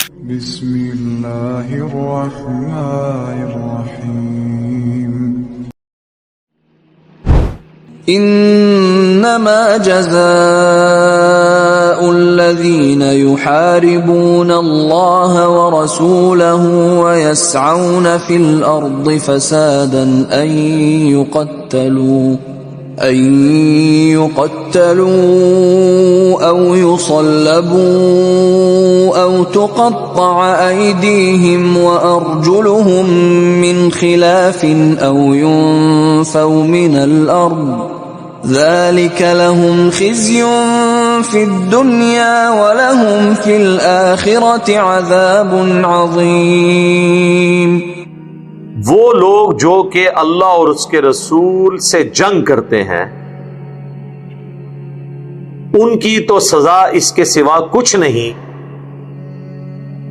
بسم اللہ الرحمن الرحیم انما جزاء الذين يحاربون الله ورسوله ويسعون في الارض فسادا ان يقتلوا او يصلبوا او تقطع ايديهم وارجلهم من خلاف او ينفوا من الارض ذلك لهم خزي في الدنيا ولهم في الآخرة عذاب عظيم۔ وہ لوگ جو کہ اللہ اور اس کے رسول سے جنگ کرتے ہیں ان کی تو سزا اس کے سوا کچھ نہیں،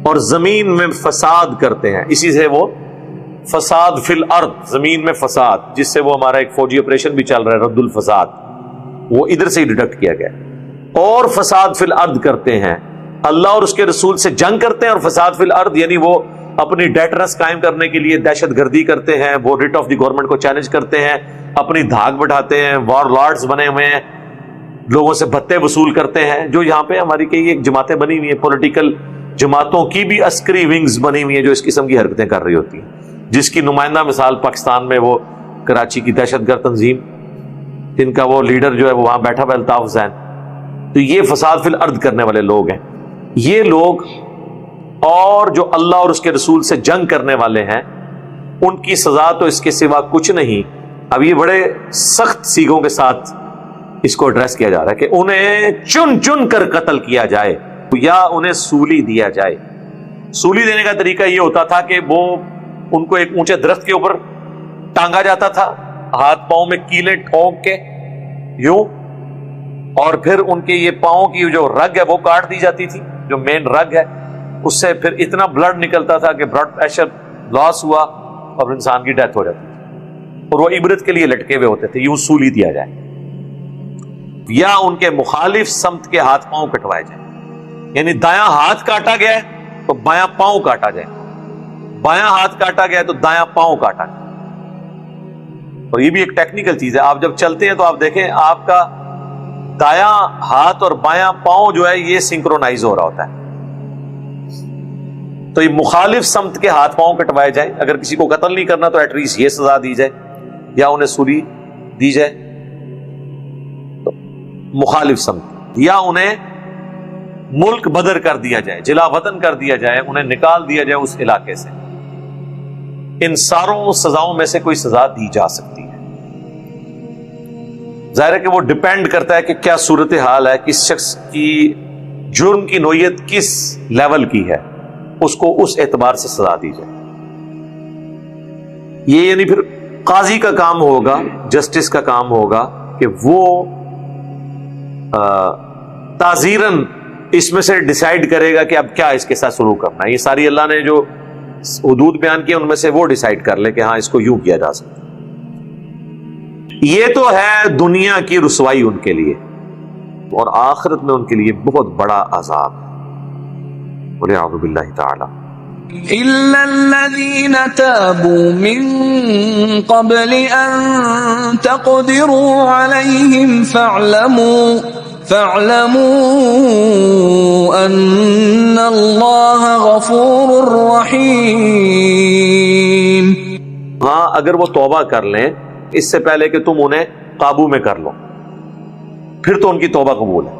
اور زمین میں فساد کرتے ہیں، اسی سے وہ فساد فی الارض، زمین میں فساد، جس سے وہ ہمارا ایک فوجی آپریشن بھی چل رہا ہے رد الفساد، وہ ادھر سے ہی ڈیڈکٹ کیا گیا، اور فساد فی الارض کرتے ہیں، اللہ اور اس کے رسول سے جنگ کرتے ہیں، اور فساد فی الارض یعنی وہ اپنی ڈیٹرنس قائم کرنے کے لیے دہشت گردی کرتے ہیں، وہ ریٹ آف دی گورنمنٹ کو چیلنج کرتے ہیں، اپنی دھاک بٹھاتے ہیں، وار لارڈز بنے ہوئے ہیں، لوگوں سے بھتے وصول کرتے ہیں، جو یہاں پہ ہماری کئی ایک جماعتیں بنی ہوئی ہیں، پولیٹیکل جماعتوں کی بھی عسکری ونگز بنی ہوئی ہیں جو اس قسم کی حرکتیں کر رہی ہوتی ہیں، جس کی نمائندہ مثال پاکستان میں وہ کراچی کی دہشت گرد تنظیم، جن کا وہ لیڈر جو ہے وہ وہاں بیٹھا ہوا الطاف حسین، تو یہ فساد فی الارض کرنے والے لوگ ہیں یہ لوگ، اور جو اللہ اور اس کے رسول سے جنگ کرنے والے ہیں ان کی سزا تو اس کے سوا کچھ نہیں۔ اب یہ بڑے سخت سیغوں کے ساتھ اس کو ایڈریس کیا جا رہا ہے کہ انہیں چن چن کر قتل کیا جائے یا انہیں سولی دیا جائے۔ سولی دینے کا طریقہ یہ ہوتا تھا کہ وہ ان کو ایک اونچے درخت کے اوپر ٹانگا جاتا تھا، ہاتھ پاؤں میں کیلیں ٹھونک کے یوں، اور پھر ان کے یہ پاؤں کی جو رگ ہے وہ کاٹ دی جاتی تھی، جو مین رگ ہے، اس سے پھر اتنا بلڈ نکلتا تھا کہ بلڈ پریشر لاس ہوا اور انسان کی ڈیتھ ہو جاتی تھی، اور وہ عبرت کے لیے لٹکے ہوئے ہوتے تھے، یوں سولی دیا جائے، یا ان کے مخالف سمت کے ہاتھ پاؤں کٹوائے جائیں، یعنی دایاں ہاتھ کاٹا گیا ہے تو بایاں پاؤں کاٹا جائے، بایاں ہاتھ کاٹا گیا ہے تو دایاں پاؤں کاٹا جائے۔ اور یہ بھی ایک ٹیکنیکل چیز ہے، آپ جب چلتے ہیں تو آپ دیکھیں آپ کا دایاں ہاتھ اور بایاں پاؤں جو ہے یہ سنکرونائز ہو رہا ہوتا ہے، تو یہ مخالف سمت کے ہاتھ پاؤں کٹوائے جائیں، اگر کسی کو قتل نہیں کرنا تو ایٹ لیسٹ یہ سزا دی جائے یا انہیں سولی دی جائے، تو مخالف سمت، یا انہیں ملک بدر کر دیا جائے، جلا وطن کر دیا جائے، انہیں نکال دیا جائے اس علاقے سے۔ ان ساروں سزاؤں میں سے کوئی سزا دی جا سکتی ہے۔ ظاہر ہے کہ وہ ڈیپینڈ کرتا ہے کہ کیا صورتحال ہے، کس شخص کی جرم کی نوعیت کس لیول کی ہے، اس کو اس اعتبار سے سزا دی جائے۔ یہ یعنی پھر قاضی کا کام ہوگا، جسٹس کا کام ہوگا کہ وہ تعزیراً اس میں سے ڈیسائیڈ کرے گا کہ اب کیا اس کے ساتھ سلوک کرنا ہے۔ یہ ساری اللہ نے جو حدود بیان کی ان میں سے وہ ڈیسائیڈ کر لے کہ ہاں اس کو یوں کیا جا سکتا۔ یہ تو ہے دنیا کی رسوائی ان کے لیے، اور آخرت میں ان کے لیے بہت بڑا عذاب۔ وَلِعَوْذُ بِاللَّهِ تَعَالَى إِلَّا الَّذِينَ تَابُوا مِن قَبْلِ أَن تَقْدِرُوا عَلَيْهِمْ فَاعْلَمُوا أَنَّ اللَّهَ غَفُورٌ رَّحِيمٌ۔ ہاں اگر وہ توبہ کر لیں اس سے پہلے کہ تم انہیں قابو میں کر لو، پھر تو ان کی توبہ قبول ہے،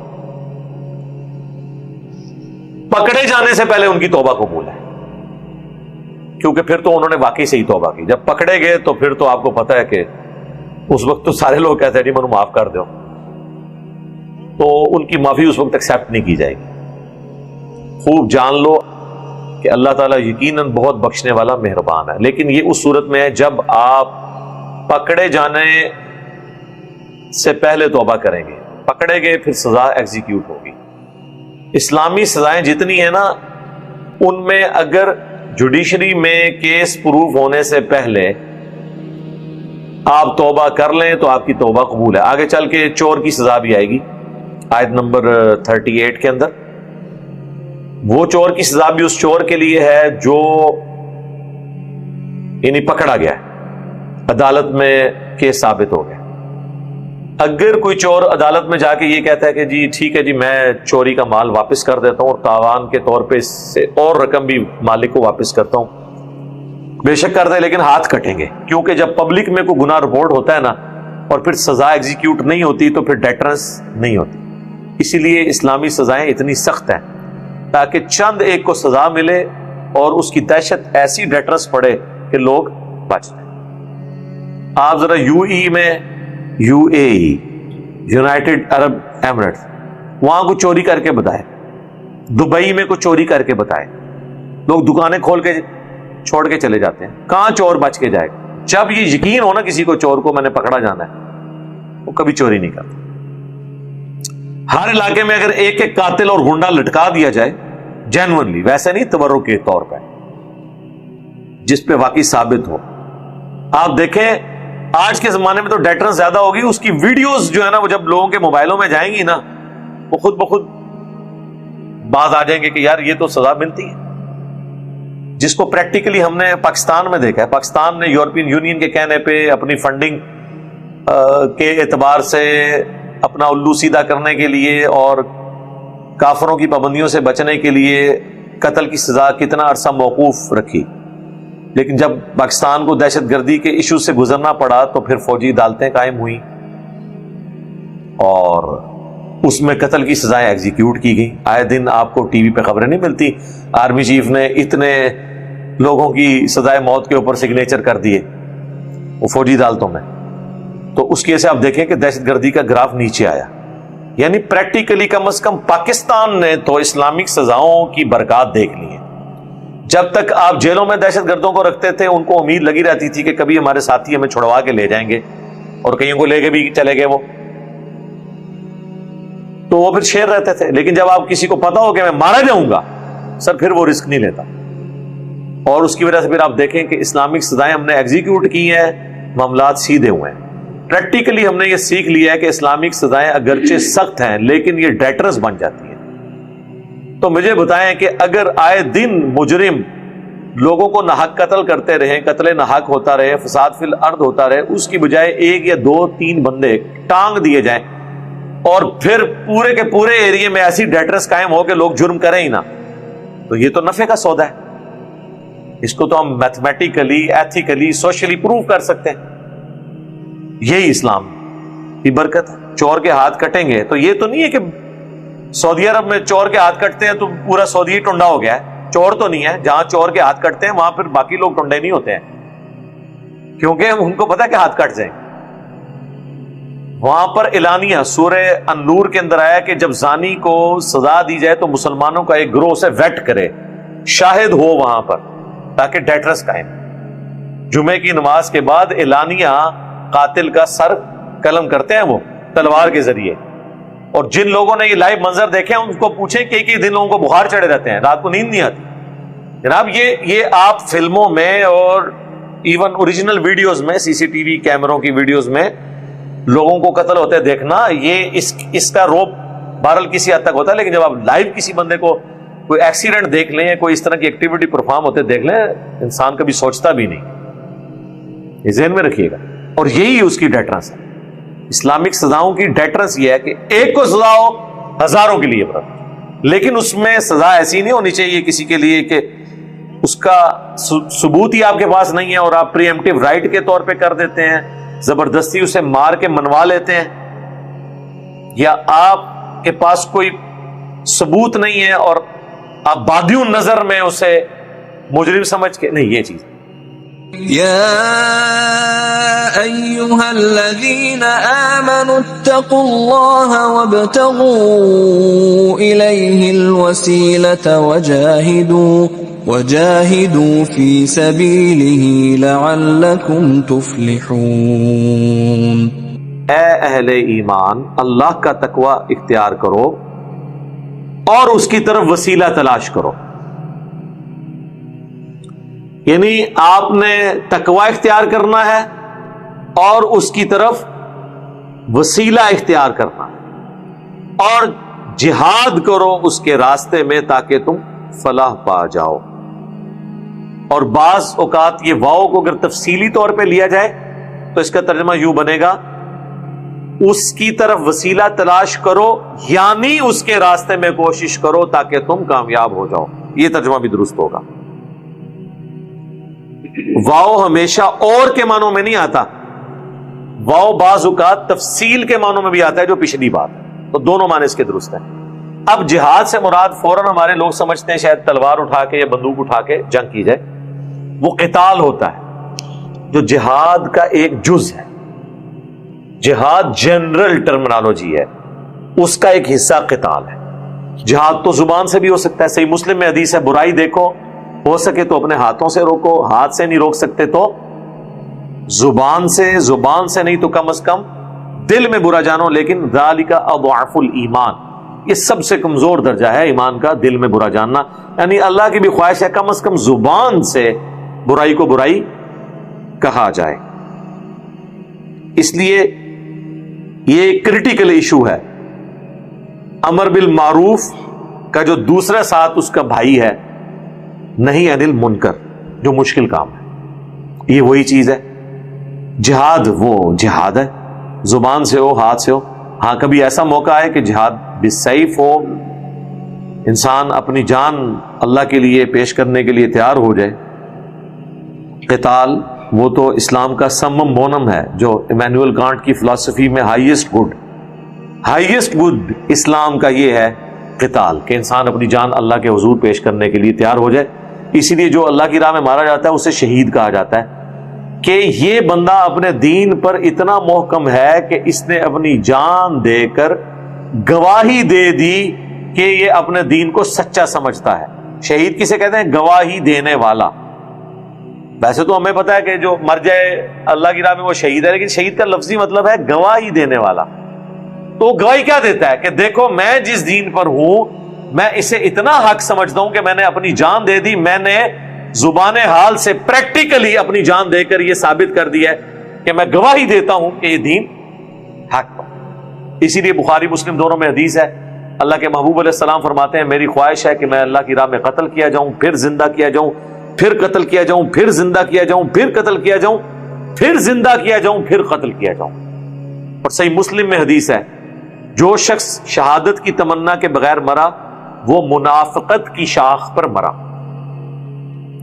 پکڑے جانے سے پہلے ان کی توبہ قبول ہے، کیونکہ پھر تو انہوں نے واقعی سے ہی توبہ کی۔ جب پکڑے گئے تو پھر تو آپ کو پتہ ہے کہ اس وقت تو سارے لوگ کہتے ہیں جی منو معاف کر دو، تو ان کی معافی اس وقت ایکسیپٹ نہیں کی جائے گی۔ خوب جان لو کہ اللہ تعالیٰ یقیناً بہت بخشنے والا مہربان ہے، لیکن یہ اس صورت میں ہے جب آپ پکڑے جانے سے پہلے توبہ کریں گے، پکڑے گئے پھر سزا ایگزیکیوٹ ہوگی۔ اسلامی سزائیں جتنی ہیں نا ان میں اگر جوڈیشری میں کیس پروف ہونے سے پہلے آپ توبہ کر لیں تو آپ کی توبہ قبول ہے۔ آگے چل کے چور کی سزا بھی آئے گی آیت نمبر 38 کے اندر، وہ چور کی سزا بھی اس چور کے لیے ہے جو یعنی پکڑا گیا ہے، عدالت میں کیس ثابت ہو گیا۔ اگر کوئی چور عدالت میں جا کے یہ کہتا ہے کہ جی ٹھیک ہے جی میں چوری کا مال واپس کر دیتا ہوں اور تاوان کے طور پہ اس سے اور رقم بھی مالک کو واپس کرتا ہوں، بے شک کرتا ہے، لیکن ہاتھ کٹیں گے، کیونکہ جب پبلک میں کوئی گناہ رپورٹ ہوتا ہے نا اور پھر سزا ایگزیکیوٹ نہیں ہوتی تو پھر ڈیٹرنس نہیں ہوتی۔ اسی لیے اسلامی سزائیں اتنی سخت ہیں تاکہ چند ایک کو سزا ملے اور اس کی دہشت ایسی ڈیٹرنس پڑے کہ لوگ بچ جائیں۔ آپ ذرا U A E united Arab Emirates, وہاں کو چوری کر کے بتائے، دبئی میں کو چوری کر کے بتائے، لوگ دکانیں کھول کے چھوڑ کے چلے جاتے ہیں، کہاں چور بچ کے جائے گا؟ جب یہ یقین ہو نا کسی کو چور کو میں نے پکڑا جانا ہے، وہ کبھی چوری نہیں کرتا۔ ہر علاقے میں اگر ایک ایک قاتل اور گنڈا لٹکا دیا جائے جینوئنلی، ویسے نہیں تبرک کے طور پہ، جس پہ واقعی ثابت ہو۔ آپ دیکھیں آج کے زمانے میں تو ڈیٹرنس زیادہ ہوگی، اس کی ویڈیوز جو ہے نا وہ جب لوگوں کے موبائلوں میں جائیں گی نا وہ خود بخود باز آ جائیں گے کہ یار یہ تو سزا ملتی ہے، جس کو پریکٹیکلی ہم نے پاکستان میں دیکھا ہے۔ پاکستان نے یورپین یونین کے کہنے پہ اپنی فنڈنگ کے اعتبار سے اپنا الو سیدھا کرنے کے لیے اور کافروں کی پابندیوں سے بچنے کے لیے قتل کی سزا کتنا عرصہ موقوف رکھی، لیکن جب پاکستان کو دہشت گردی کے ایشو سے گزرنا پڑا تو پھر فوجی عدالتیں قائم ہوئیں اور اس میں قتل کی سزائیں ایگزیکیوٹ کی گئیں۔ آئے دن آپ کو ٹی وی پہ خبریں نہیں ملتی آرمی چیف نے اتنے لوگوں کی سزائے موت کے اوپر سگنیچر کر دیے وہ فوجی عدالتوں میں، تو اس کی وجہ سے آپ دیکھیں کہ دہشت گردی کا گراف نیچے آیا۔ یعنی پریکٹیکلی کم از کم پاکستان نے تو اسلامک سزاؤں کی برکات دیکھ لی ہے۔ جب تک آپ جیلوں میں دہشت گردوں کو رکھتے تھے ان کو امید لگی رہتی تھی کہ کبھی ہمارے ساتھی ہمیں چھڑوا کے لے جائیں گے، اور کئیوں کو لے کے بھی چلے گئے وہ، تو وہ پھر شیر رہتے تھے۔ لیکن جب آپ کسی کو پتا ہو کہ میں مارا جاؤں گا سر، پھر وہ رسک نہیں لیتا، اور اس کی وجہ سے پھر آپ دیکھیں کہ اسلامک سزائیں ہم نے ایگزیکیوٹ کی ہیں، معاملات سیدھے ہوئے ہیں۔ پریکٹیکلی ہم نے یہ سیکھ لیا ہے کہ اسلامک سزائیں اگرچہ سخت ہیں لیکن یہ ڈیٹرس بن جاتی ہیں۔ تو مجھے بتائیں کہ اگر آئے دن مجرم لوگوں کو ناحق قتل کرتے رہیں، قتل ناحق ہوتا رہے، فساد فی الارض ہوتا رہے، اس کی بجائے ایک یا دو تین بندے ٹانگ دیے جائیں اور پھر پورے کے پورے ایریے میں ایسی ڈیٹرس قائم ہو کہ لوگ جرم کریں ہی نہ، تو یہ تو نفع کا سودا ہے۔ اس کو تو ہم میتھمیٹیکلی، ایتھیکلی، سوشلی پروو کر سکتے ہیں۔ یہی اسلام کی برکت ہے۔ چور کے ہاتھ کٹیں گے تو یہ تو نہیں ہے کہ سعودی عرب میں چور کے ہاتھ کٹتے ہیں تو پورا سعودی ٹنڈا ہو گیا ہے، چور تو نہیں ہے۔ جہاں چور کے ہاتھ کٹتے ہیں وہاں پھر باقی لوگ ٹنڈے نہیں ہوتے ہیں، کیونکہ ان کو پتا کہ ہاتھ کٹ جائیں۔ وہاں پر اعلانیہ سورہ النور کے اندر آیا کہ جب زانی کو سزا دی جائے تو مسلمانوں کا ایک گروہ اسے ویٹ کرے، شاہد ہو وہاں پر، تاکہ ڈیٹرس قائم۔ جمعے کی نماز کے بعد اعلانیہ قاتل کا سر قلم کرتے ہیں وہ تلوار کے ذریعے، اور جن لوگوں نے یہ لائیو منظر دیکھے ہیں ان کو پوچھیں کہ کئی دن لوگوں کو بخار چڑھے رہتے ہیں، رات کو نیند نہیں آتی۔ جناب یہ آپ فلموں میں اور ایون اوریجنل ویڈیوز میں، سی سی ٹی وی کیمروں کی ویڈیوز میں لوگوں کو قتل ہوتے دیکھنا، یہ اس کا روب بہرحال کسی حد تک ہوتا ہے، لیکن جب آپ لائیو کسی بندے کو کوئی ایکسیڈنٹ دیکھ لیں یا کوئی اس طرح کی ایکٹیویٹی پرفارم ہوتے دیکھ لیں، انسان کبھی سوچتا بھی نہیں۔ یہ ذہن میں رکھیے گا، اور یہی اس کی ڈیٹرنس ہے۔ اسلامک سزاؤں کی ڈیٹرنس یہ ہے کہ ایک کو سزا ہو ہزاروں کے لیے برابر، لیکن اس میں سزا ایسی نہیں ہونی چاہیے کسی کے لیے کہ اس کا ثبوت ہی آپ کے پاس نہیں ہے اور آپ پری ایمپٹیو رائٹ کے طور پہ کر دیتے ہیں، زبردستی اسے مار کے منوا لیتے ہیں، یا آپ کے پاس کوئی ثبوت نہیں ہے اور آپ بادی النظر میں اسے مجرم سمجھ کے نہیں۔ یہ چیز يا أيها الذين آمنوا اتقوا الله وابتغوا إليه الوسيلة وجاهدوا في سبيله لعلكم تفلحون۔ اے اہل ایمان، اللہ کا تقوی اختیار کرو اور اس کی طرف وسیلہ تلاش کرو۔ یعنی آپ نے تقوی اختیار کرنا ہے اور اس کی طرف وسیلہ اختیار کرنا ہے، اور جہاد کرو اس کے راستے میں تاکہ تم فلاح پا جاؤ. اور بعض اوقات یہ واؤ کو اگر تفصیلی طور پہ لیا جائے تو اس کا ترجمہ یوں بنے گا اس کی طرف وسیلہ تلاش کرو یعنی اس کے راستے میں کوشش کرو تاکہ تم کامیاب ہو جاؤ. یہ ترجمہ بھی درست ہوگا. واؤ ہمیشہ اور کے معنوں میں نہیں آتا, واؤ بعض اوقات تفصیل کے معنوں میں بھی آتا ہے جو پچھلی بات ہے, تو دونوں معنی اس کے درست ہیں. اب جہاد سے مراد فوراً ہمارے لوگ سمجھتے ہیں شاید تلوار اٹھا کے یا بندوق اٹھا کے جنگ کی جائے, وہ قتال ہوتا ہے جو جہاد کا ایک جز ہے. جہاد جنرل ٹرمنالوجی ہے, اس کا ایک حصہ قتال ہے. جہاد تو زبان سے بھی ہو سکتا ہے, صحیح مسلم میں حدیث ہے برائی دیکھو ہو سکے تو اپنے ہاتھوں سے روکو, ہاتھ سے نہیں روک سکتے تو زبان سے نہیں تو کم از کم دل میں برا جانو, لیکن ذالک اضعف الایمان, یہ سب سے کمزور درجہ ہے ایمان کا, دل میں برا جاننا. یعنی اللہ کی بھی خواہش ہے کم از کم زبان سے برائی کو برائی کہا جائے. اس لیے یہ کریٹیکل ایشو ہے. امر بالمعروف کا جو دوسرا ساتھ اس کا بھائی ہے نہیں انل منکر, جو مشکل کام ہے, یہ وہی چیز ہے. جہاد وہ جہاد ہے, زبان سے ہو ہاتھ سے ہو. ہاں کبھی ایسا موقع ہے کہ جہاد بالسیف ہو, انسان اپنی جان اللہ کے لیے پیش کرنے کے لیے تیار ہو جائے. قتال وہ تو اسلام کا سمم بونم ہے, جو ایمینوئل کانٹ کی فلسفی میں ہائیسٹ گڈ اسلام کا یہ ہے قتال, کہ انسان اپنی جان اللہ کے حضور پیش کرنے کے لیے تیار ہو جائے. اسی لیے جو اللہ کی راہ میں مارا جاتا ہے اسے شہید کہا جاتا ہے, کہ یہ بندہ اپنے دین پر اتنا محکم ہے کہ اس نے اپنی جان دے کر گواہی دے دی کہ یہ اپنے دین کو سچا سمجھتا ہے. شہید کسے کہتے ہیں؟ گواہی دینے والا. ویسے تو ہمیں پتا ہے کہ جو مر جائے اللہ کی راہ میں وہ شہید ہے, لیکن شہید کا لفظی مطلب ہے گواہی دینے والا. تو گواہی کیا دیتا ہے کہ دیکھو میں جس دین پر ہوں میں اسے اتنا حق سمجھتا ہوں کہ میں نے اپنی جان دے دی, میں نے زبان حال سے پریکٹیکلی اپنی جان دے کر یہ ثابت کر دیا ہے کہ میں گواہی دیتا ہوں کہ یہ دین حق پر. اسی لیے بخاری مسلم دونوں میں حدیث ہے, اللہ کے محبوب علیہ السلام فرماتے ہیں میری خواہش ہے کہ میں اللہ کی راہ میں قتل کیا جاؤں, پھر زندہ کیا جاؤں, پھر قتل کیا جاؤں, پھر زندہ کیا جاؤں, پھر قتل کیا جاؤں, پھر زندہ کیا جاؤں, پھر قتل کیا جاؤں. اور صحیح مسلم میں حدیث ہے جو شخص شہادت کی تمنا کے بغیر مرا وہ منافقت کی شاخ پر مرا.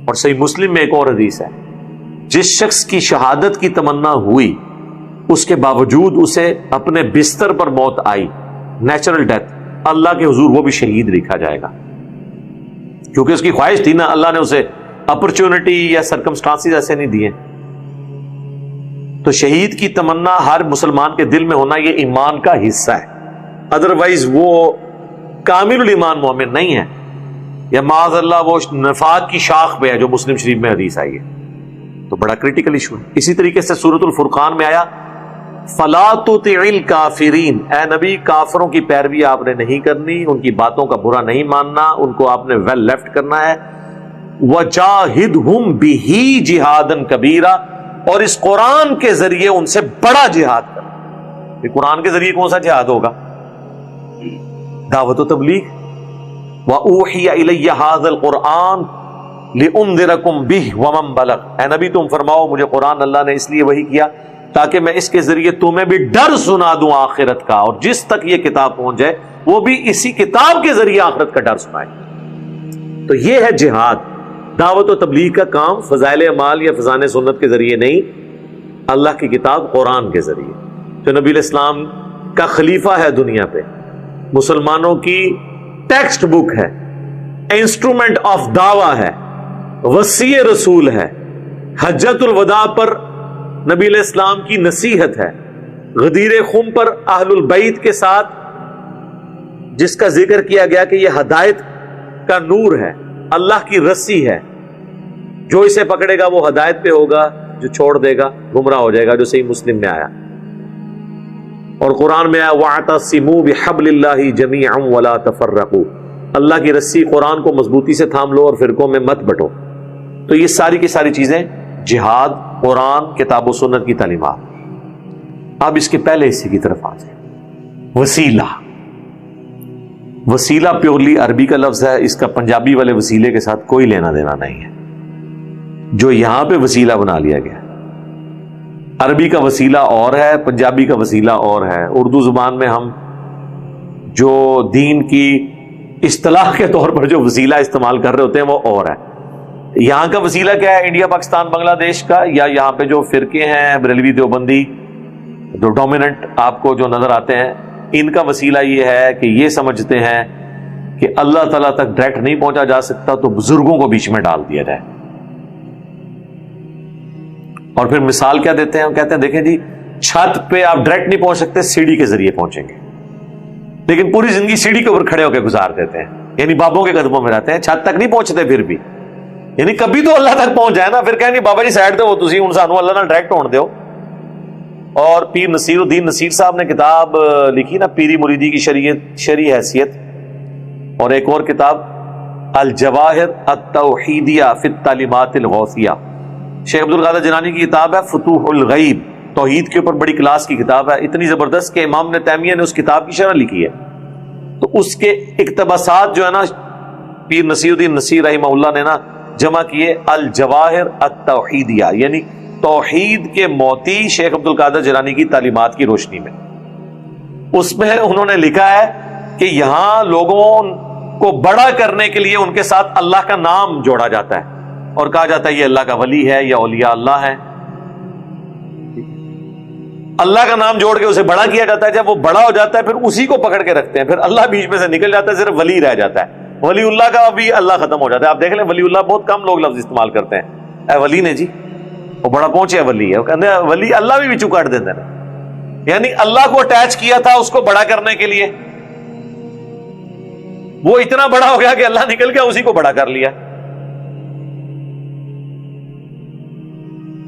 اور صحیح مسلم میں ایک اور حدیث ہے جس شخص کی شہادت کی تمنا ہوئی اس کے باوجود اسے اپنے بستر پر موت آئی, نیچرل ڈیتھ, اللہ کے حضور وہ بھی شہید لکھا جائے گا, کیونکہ اس کی خواہش تھی نا, اللہ نے اسے اپرچونٹی یا سرکمسٹانسز ایسے نہیں دیے. تو شہید کی تمنا ہر مسلمان کے دل میں ہونا یہ ایمان کا حصہ ہے, ادروائز وہ کامل الایمان مومن نہیں ہے, یا معاذ اللہ وہ نفاق کی شاخ پہ ہے جو مسلم شریف میں حدیث آئی ہے. تو بڑا کریٹیکل ایشو ہے. اسی طریقے سے سورۃ الفرقان میں آیا فلا تطع الکافرین, اے نبی کافروں کی پیروی آپ نے نہیں کرنی, ان کی باتوں کا برا نہیں ماننا, ان کو آپ نے ویل لیفٹ کرنا ہے. وجاہدہم بہ جہادا کبیرا, اور اس قرآن کے ذریعے ان سے بڑا جہاد کرنا. یہ قرآن کے ذریعے کون سا جہاد ہوگا؟ دعوت و تبلیغ. وَأُوحِيَ إِلَيَّ هَذَا الْقُرْآنُ لِأُنذِرَكُمْ بِهِ وَمَنْ بَلَغَ, اے نبی تم فرماؤ مجھے قرآن اللہ نے اس لیے وحی کیا تاکہ میں اس کے ذریعے تمہیں بھی ڈر سنا دوں آخرت کا, اور جس تک یہ کتاب پہنچ جائے وہ بھی اسی کتاب کے ذریعے آخرت کا ڈر سنائے. تو یہ ہے جہاد. دعوت و تبلیغ کا کام فضائل اعمال یا فضائل سنت کے ذریعے نہیں, اللہ کی کتاب قرآن کے ذریعے, جو نبی علیہ السلام کا خلیفہ ہے دنیا پہ, مسلمانوں کی ٹیکسٹ بک ہے, انسٹرومنٹ آف دعویٰ ہے, وصی رسول ہے, حجۃ الوداع پر نبی علیہ السلام کی نصیحت ہے, غدیر خم پر اہل البیت کے ساتھ جس کا ذکر کیا گیا کہ یہ ہدایت کا نور ہے, اللہ کی رسی ہے, جو اسے پکڑے گا وہ ہدایت پہ ہوگا, جو چھوڑ دے گا گمراہ ہو جائے گا, جو صحیح مسلم میں آیا. اور قرآن میں آیا وَاعْتَصِمُوا بِحَبْلِ اللَّهِ جَمِيعًا وَلَا تَفَرَّقُوا, اللہ کی رسی قرآن کو مضبوطی سے تھام لو اور فرقوں میں مت بٹو. تو یہ ساری کی ساری چیزیں جہاد, قرآن, کتاب و سنت کی تعلیمات. اب اس کے پہلے حصے کی طرف آ جائیں, وسیلہ. وسیلہ پیورلی عربی کا لفظ ہے، اس کا پنجابی والے وسیلے کے ساتھ کوئی لینا دینا نہیں ہے، جو یہاں پہ وسیلہ بنا لیا گیا۔ عربی کا وسیلہ اور ہے، پنجابی کا وسیلہ اور ہے۔ اردو زبان میں ہم جو دین کی اصطلاح کے طور پر جو وسیلہ استعمال کر رہے ہوتے ہیں وہ اور ہے۔ یہاں کا وسیلہ کیا ہے؟ انڈیا، پاکستان، بنگلہ دیش کا، یا یہاں پہ جو فرقے ہیں بریلوی دیوبندی جو ڈومیننٹ آپ کو جو نظر آتے ہیں، ان کا وسیلہ یہ ہے کہ یہ سمجھتے ہیں کہ اللہ تعالیٰ تک ڈائریکٹ نہیں پہنچا جا سکتا تو بزرگوں کو بیچ میں ڈال دیا جائے۔ اور پھر مثال کیا دیتے ہیں؟ کہتے ہیں دیکھیں جی، چھت پہ آپ ڈائریکٹ نہیں پہنچ سکتے، سیڑھی کے ذریعے پہنچیں گے، لیکن پوری زندگی سیڑھی کے اوپر کھڑے ہو کے گزار دیتے ہیں، یعنی بابوں کے قدموں میں رہتے ہیں، چھت تک نہیں پہنچتے پھر بھی، یعنی کبھی تو اللہ تک پہنچ جائے نا، پھر کہیں نہیں بابا جی سائڈ دے، وہ تسی ہن سانو اللہ نال ڈائریکٹ ہون دیو۔ اور پیر نصیر الدین نصیر صاحب نے کتاب لکھی نا، پیری مریدی کی شرعی حیثیت، اور ایک اور کتاب الجواہر التوحیدیہ فی التعلیمات الغوثیہ، شیخ عبد القادر جیلانی کی کتاب ہے فتوح الغیب، توحید کے اوپر بڑی کلاس کی کتاب ہے، اتنی زبردست کہ امام ابن تیمیہ نے اس کتاب کی شرح لکھی ہے۔ تو اس کے اقتباسات جو ہے نا پیر نصیر الدین نصیر رحمہ اللہ نے نا جمع کیے الجواہر التوحیدیہ، یعنی توحید کے موتی شیخ عبد القادر جیلانی کی تعلیمات کی روشنی میں۔ اس میں انہوں نے لکھا ہے کہ یہاں لوگوں کو بڑا کرنے کے لیے ان کے ساتھ اللہ کا نام جوڑا جاتا ہے اور کہا جاتا ہے یہ اللہ کا ولی ہے یا اولیاء اللہ ہے، اللہ کا نام جوڑ کے اسے بڑا کیا جاتا ہے۔ جب وہ بڑا ہو جاتا ہے پھر اسی کو پکڑ کے رکھتے ہیں، پھر اللہ بیچ میں سے نکل جاتا ہے، صرف ولی رہ جاتا ہے۔ ولی اللہ کا بھی اللہ ختم ہو جاتا ہے۔ آپ دیکھ لیں ولی اللہ بہت کم لوگ لفظ استعمال کرتے ہیں، اے ولی نے جی وہ بڑا پہنچے ولی ہے، وہ کہتے ہیں ولی اللہ بھی بچو کاٹ دیتے ہیں، یعنی اللہ کو اٹیچ کیا تھا اس کو بڑا کرنے کے لیے، وہ اتنا بڑا ہو گیا کہ اللہ نکل گیا، اسی کو بڑا کر لیا۔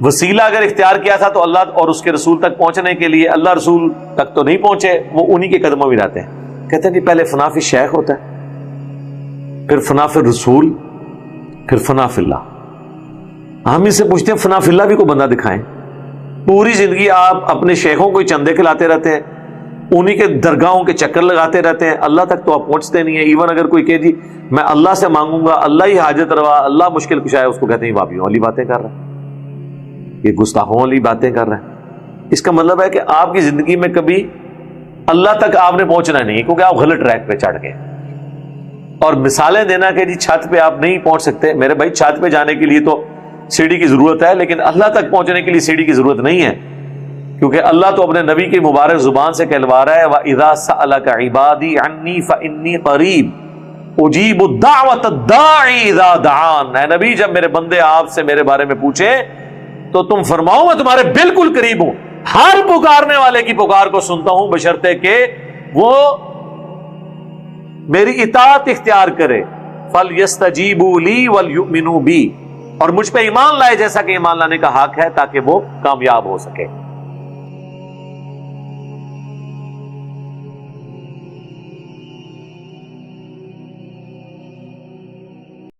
وسیلہ اگر اختیار کیا تھا تو اللہ اور اس کے رسول تک پہنچنے کے لیے، اللہ رسول تک تو نہیں پہنچے، وہ انہی کے قدموں میں رہتے ہیں۔ کہتے ہیں کہ پہلے فنا فی الشیخ ہوتا ہے، پھر فنا فی الرسول، پھر فنا فی اللہ۔ ہم اس سے پوچھتے ہیں فنا فی اللہ بھی کوئی بندہ دکھائیں۔ پوری زندگی آپ اپنے شیخوں کو چندے کھلاتے رہتے ہیں، انہی کے درگاہوں کے چکر لگاتے رہتے ہیں، اللہ تک تو آپ پہنچتے نہیں ہیں۔ ایون اگر کوئی کہ جی میں اللہ سے مانگوں گا، اللہ ہی حاجت روا، اللہ مشکل کشا ہے، اس کو کہتے ہیں بابیوں والی باتیں کر رہا ہے، یہ گستاخوں والی باتیں کر رہا ہے۔ اس کا مطلب ہے کہ آپ کی زندگی میں کبھی اللہ تک آپ نے پہنچنا نہیں ہے، کیونکہ آپ غلط ٹریک پہ چڑھ گئے۔ اور مثالیں دینا کہ جی چھت پہ آپ نہیں پہنچ سکتے، میرے بھائی چھت پہ جانے کے لیے تو سیڑھی کی ضرورت ہے، لیکن اللہ تک پہنچنے کے لیے سیڑھی کی ضرورت نہیں ہے، کیونکہ اللہ تو اپنے نبی کی مبارک زبان سے کہلوا رہا ہے وَإِذَا سَأَلَكَ عِبَادِي عَنِّي فَإِنِّي قَرِيبٌ أُجِيبُ الدَّعْوَةَ الدَّاعِ إِذَا دَعَانِ۔ اے نبی جب میرے بندے آپ سے میرے بارے میں پوچھیں تو تم فرماؤ میں تمہارے بالکل قریب ہوں، ہر پکارنے والے کی پکار کو سنتا ہوں، بشرطے کہ وہ میری اطاعت اختیار کرے۔ فَلْيَسْتَجِيبُوا لِي وَلْيُؤْمِنُوا بِي، اور مجھ پہ ایمان لائے جیسا کہ ایمان لانے کا حق ہے، تاکہ وہ کامیاب ہو سکے۔